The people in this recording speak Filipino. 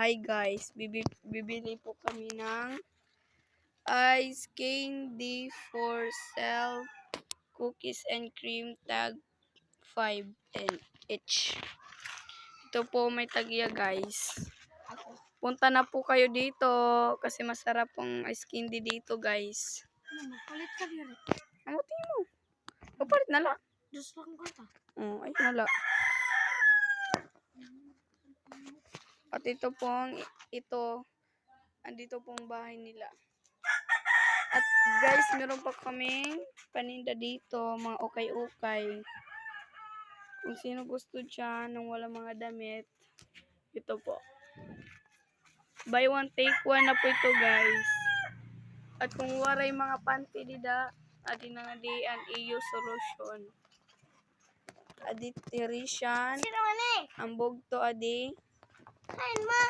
bahay guys. Bibili po kami ng ice candy for sale, cookies and cream, tag 5 and each. Ito po may tagya guys. Punta na po kayo dito kasi masarap pong ice candy dito guys. Magpalit ka dito. Ano tingin mo? Papalit na lang. Diyos lang ko ta. Ay nala. At ito pong andito pong bahay nila. At guys, meron pa kaming paninda dito, mga ukay-ukay. Kung sino gusto dyan ng walang mga damit, ito po. Buy one, take one na po ito guys. At kung waray mga panty dida, adi na nga di an iyo solution. Adi tirisyan, ambog to adi. Kain mo.